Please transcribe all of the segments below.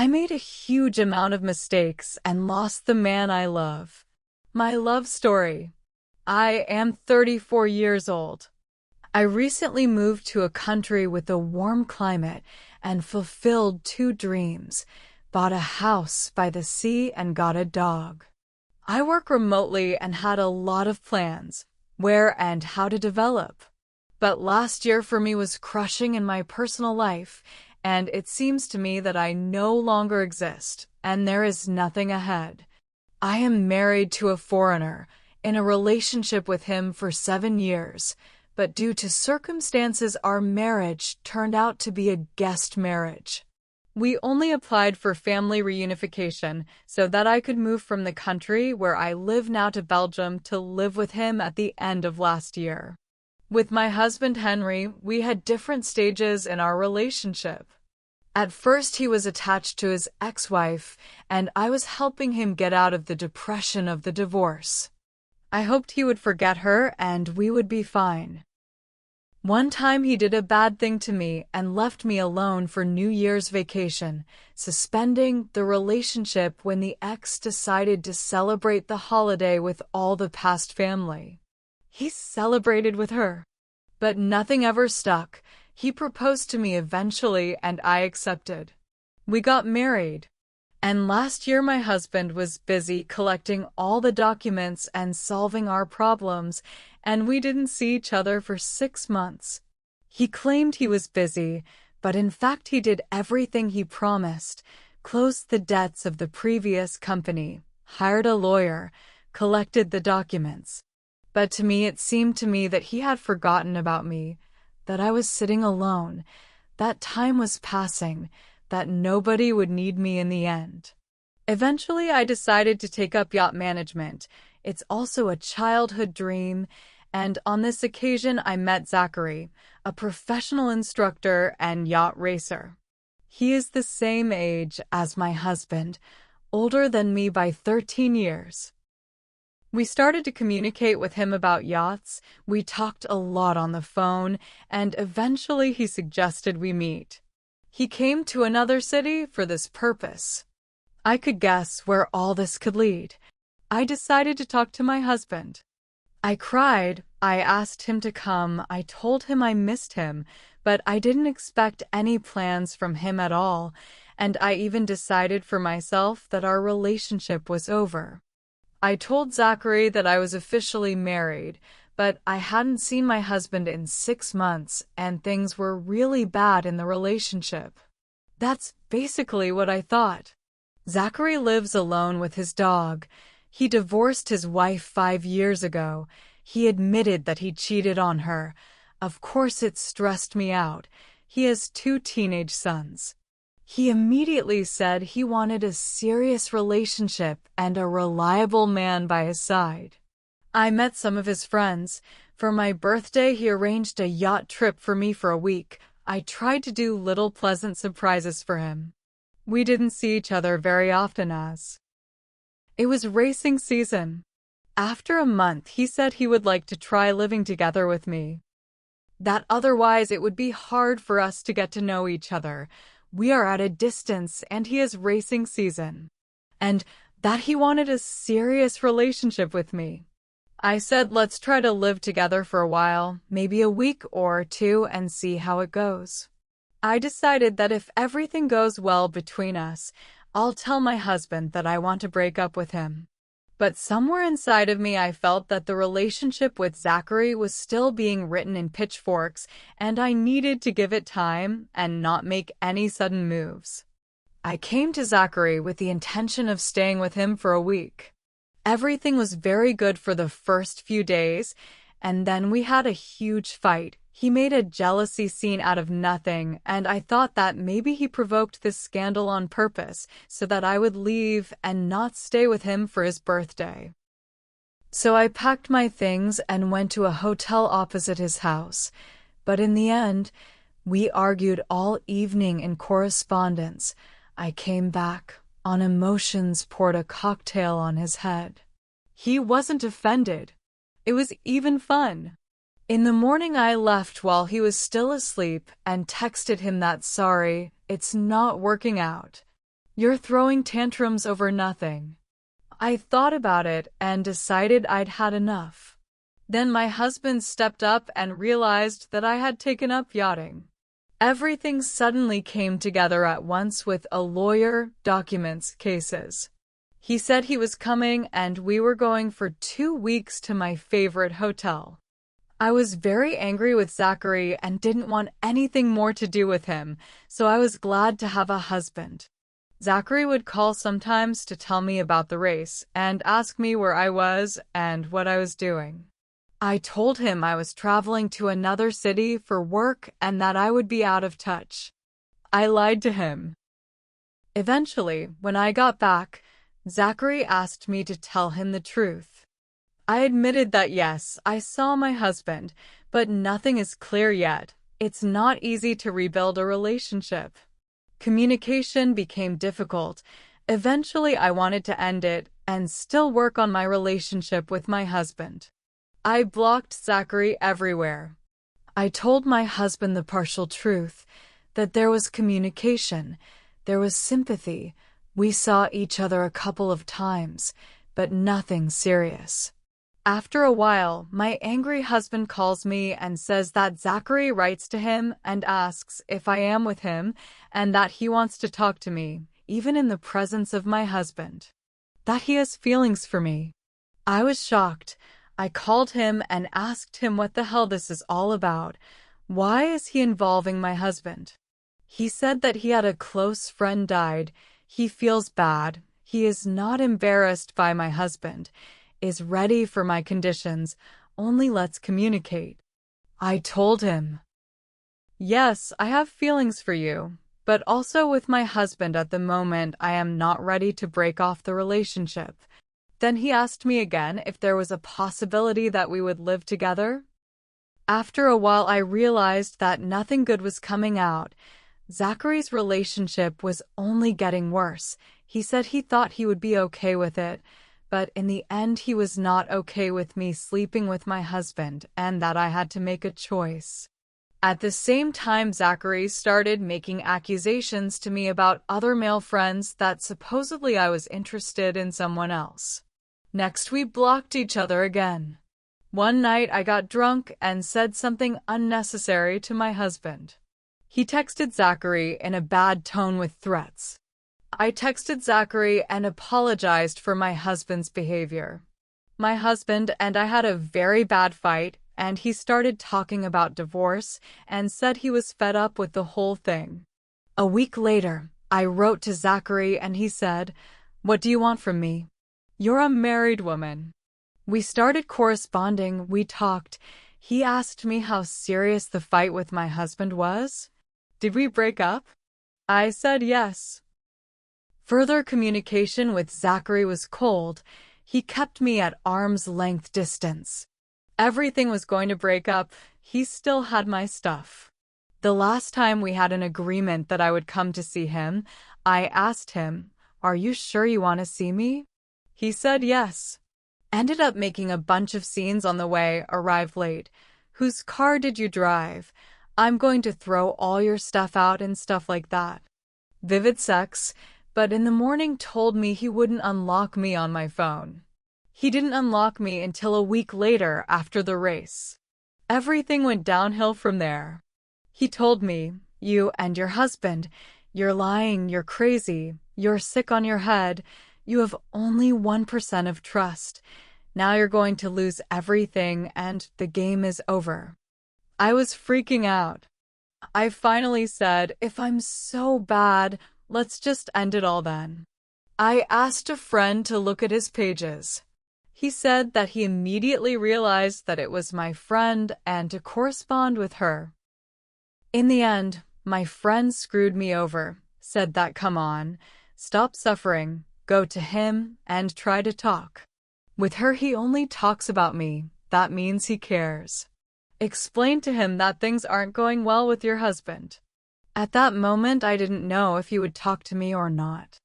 I made a huge amount of mistakes and lost the man I love. My love story. I am 34 years old. I recently moved to a country with a warm climate and fulfilled two dreams, bought a house by the sea and got a dog. I work remotely and had a lot of plans, where and how to develop. But last year for me was crushing in my personal life, and it seems to me that I no longer exist, and there is nothing ahead. I am married to a foreigner, in a relationship with him for 7 years, but due to circumstances our marriage turned out to be a guest marriage. We only applied for family reunification so that I could move from the country where I live now to Belgium to live with him at the end of last year. With my husband Henry, we had different stages in our relationship. At first he was attached to his ex-wife, and I was helping him get out of the depression of the divorce. I hoped he would forget her and we would be fine. One time he did a bad thing to me and left me alone for New Year's vacation, suspending the relationship when the ex decided to celebrate the holiday with all the past family. He celebrated with her, but nothing ever stuck. He proposed to me eventually and I accepted. We got married. And last year my husband was busy collecting all the documents and solving our problems, and we didn't see each other for 6 months. He claimed he was busy, but in fact he did everything he promised, closed the debts of the previous company, hired a lawyer, collected the documents. But to me it seemed to me that he had forgotten about me, that I was sitting alone, that time was passing, that nobody would need me in the end. Eventually, I decided to take up yacht management. It's also a childhood dream, and on this occasion I met Zachary, a professional instructor and yacht racer. He is the same age as my husband, older than me by 13 years. We started to communicate with him about yachts, we talked a lot on the phone, and eventually he suggested we meet. He came to another city for this purpose. I could guess where all this could lead. I decided to talk to my husband. I cried, I asked him to come, I told him I missed him, but I didn't expect any plans from him at all, and I even decided for myself that our relationship was over. I told Zachary that I was officially married, but I hadn't seen my husband in 6 months and things were really bad in the relationship. That's basically what I thought. Zachary lives alone with his dog. He divorced his wife 5 years ago. He admitted that he cheated on her. Of course it stressed me out. He has 2 teenage sons. He immediately said he wanted a serious relationship and a reliable man by his side. I met some of his friends. For my birthday, he arranged a yacht trip for me for a week. I tried to do little pleasant surprises for him. We didn't see each other very often as it was racing season. After a month, he said he would like to try living together with me. That otherwise it would be hard for us to get to know each other. We are at a distance and he is racing season. And that he wanted a serious relationship with me. I said let's try to live together for a while, maybe a week or 2 and see how it goes. I decided that if everything goes well between us, I'll tell my husband that I want to break up with him. But somewhere inside of me I felt that the relationship with Zachary was still being written in pitchforks and I needed to give it time and not make any sudden moves. I came to Zachary with the intention of staying with him for a week. Everything was very good for the first few days, and then we had a huge fight. He made a jealousy scene out of nothing, and I thought that maybe he provoked this scandal on purpose so that I would leave and not stay with him for his birthday. So I packed my things and went to a hotel opposite his house. But in the end, we argued all evening in correspondence. I came back. On emotions, poured a cocktail on his head. He wasn't offended. It was even fun. In the morning I left while he was still asleep and texted him that sorry, it's not working out. You're throwing tantrums over nothing. I thought about it and decided I'd had enough. Then my husband stepped up and realized that I had taken up yachting. Everything suddenly came together at once with a lawyer, documents, cases. He said he was coming and we were going for 2 weeks to my favorite hotel. I was very angry with Zachary and didn't want anything more to do with him, so I was glad to have a husband. Zachary would call sometimes to tell me about the race and ask me where I was and what I was doing. I told him I was traveling to another city for work and that I would be out of touch. I lied to him. Eventually, when I got back, Zachary asked me to tell him the truth. I admitted that yes, I saw my husband, but nothing is clear yet. It's not easy to rebuild a relationship. Communication became difficult. Eventually, I wanted to end it and still work on my relationship with my husband. I blocked Zachary everywhere. I told my husband the partial truth, that there was communication, there was sympathy. We saw each other a couple of times, but nothing serious. After a while, my angry husband calls me and says that Zachary writes to him and asks if I am with him and that he wants to talk to me, even in the presence of my husband. That he has feelings for me. I was shocked. I called him and asked him what the hell this is all about. Why is he involving my husband? He said that he had a close friend died. He feels bad. He is not embarrassed by my husband, is ready for my conditions, only let's communicate. I told him, yes, I have feelings for you, but also with my husband at the moment I am not ready to break off the relationship. Then he asked me again if there was a possibility that we would live together. After a while I realized that nothing good was coming out. Zachary's relationship was only getting worse. He said he thought he would be okay with it, but in the end he was not okay with me sleeping with my husband and that I had to make a choice. At the same time, Zachary started making accusations to me about other male friends that supposedly I was interested in someone else. Next, we blocked each other again. One night I got drunk and said something unnecessary to my husband. He texted Zachary in a bad tone with threats. I texted Zachary and apologized for my husband's behavior. My husband and I had a very bad fight, and he started talking about divorce and said he was fed up with the whole thing. A week later, I wrote to Zachary and he said, "What do you want from me? You're a married woman." We started corresponding, we talked. He asked me how serious the fight with my husband was. Did we break up? I said yes. Further communication with Zachary was cold. He kept me at arm's length distance. Everything was going to break up. He still had my stuff. The last time we had an agreement that I would come to see him, I asked him, "Are you sure you want to see me?" He said yes. Ended up making a bunch of scenes on the way, arrived late. Whose car did you drive? I'm going to throw all your stuff out and stuff like that. Vivid sex, but in the morning told me he wouldn't unlock me on my phone. He didn't unlock me until a week later after the race. Everything went downhill from there. He told me, "You and your husband, you're lying, you're crazy, you're sick on your head. You have only 1% of trust. Now you're going to lose everything and the game is over." I was freaking out. I finally said, "If I'm so bad, let's just end it all then." I asked a friend to look at his pages. He said that he immediately realized that it was my friend and to correspond with her. In the end, my friend screwed me over, said that come on, stop suffering, go to him and try to talk. With her he only talks about me, that means he cares. Explain to him that things aren't going well with your husband. At that moment I didn't know if he would talk to me or not.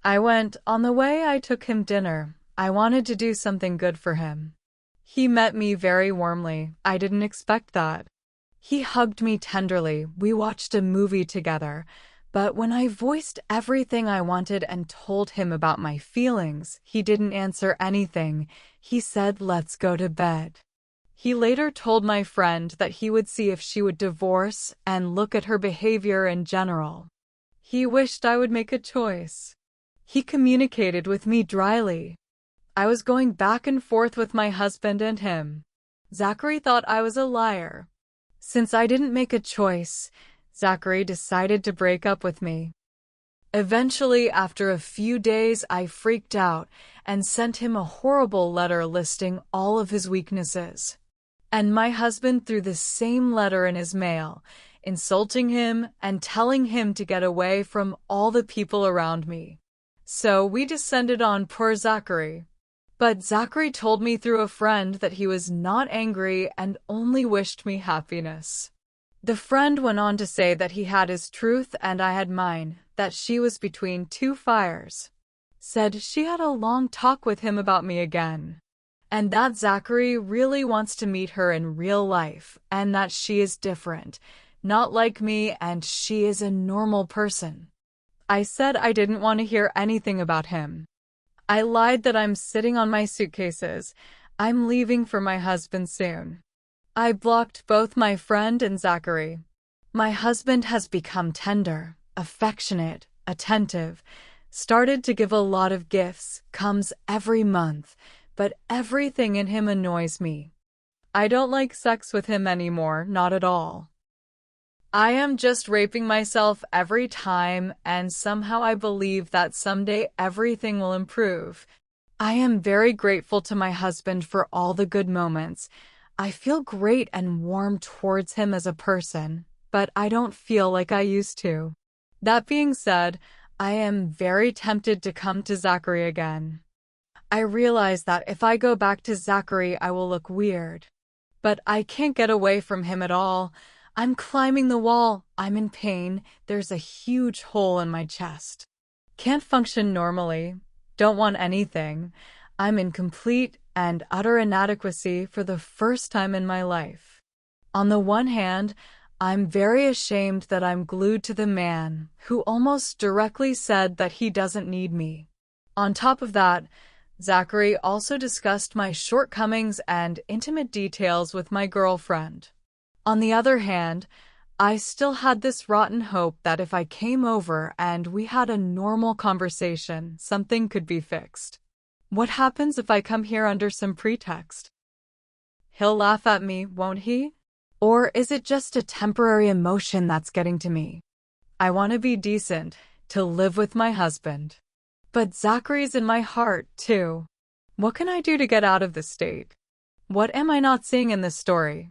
I went. On the way I took him dinner. I wanted to do something good for him. He met me very warmly. I didn't expect that. He hugged me tenderly. We watched a movie together. But when I voiced everything I wanted and told him about my feelings, he didn't answer anything. He said, "Let's go to bed." He later told my friend that he would see if she would divorce and look at her behavior in general. He wished I would make a choice. He communicated with me dryly. I was going back and forth with my husband and him. Zachary thought I was a liar. Since I didn't make a choice, Zachary decided to break up with me. Eventually, after a few days, I freaked out and sent him a horrible letter listing all of his weaknesses. And my husband threw the same letter in his mail, insulting him and telling him to get away from all the people around me. So we descended on poor Zachary. But Zachary told me through a friend that he was not angry and only wished me happiness. The friend went on to say that he had his truth and I had mine, that she was between two fires. Said she had a long talk with him about me again. And that Zachary really wants to meet her in real life, and that she is different, not like me, and she is a normal person. I said I didn't want to hear anything about him. I lied that I'm sitting on my suitcases. I'm leaving for my husband soon. I blocked both my friend and Zachary. My husband has become tender, affectionate, attentive, started to give a lot of gifts, comes every month, but everything in him annoys me. I don't like sex with him anymore, not at all. I am just raping myself every time, and somehow I believe that someday everything will improve. I am very grateful to my husband for all the good moments. I feel great and warm towards him as a person, but I don't feel like I used to. That being said, I am very tempted to come to Zachary again. I realize that if I go back to Zachary, I will look weird. But I can't get away from him at all. I'm climbing the wall. I'm in pain. There's a huge hole in my chest. Can't function normally. Don't want anything. I'm in complete and utter inadequacy for the first time in my life. On the one hand, I'm very ashamed that I'm glued to the man who almost directly said that he doesn't need me. On top of that, Zachary also discussed my shortcomings and intimate details with my girlfriend. On the other hand, I still had this rotten hope that if I came over and we had a normal conversation, something could be fixed. What happens if I come here under some pretext? He'll laugh at me, won't he? Or is it just a temporary emotion that's getting to me? I want to be decent, to live with my husband. But Zachary's in my heart, too. What can I do to get out of this state? What am I not seeing in this story?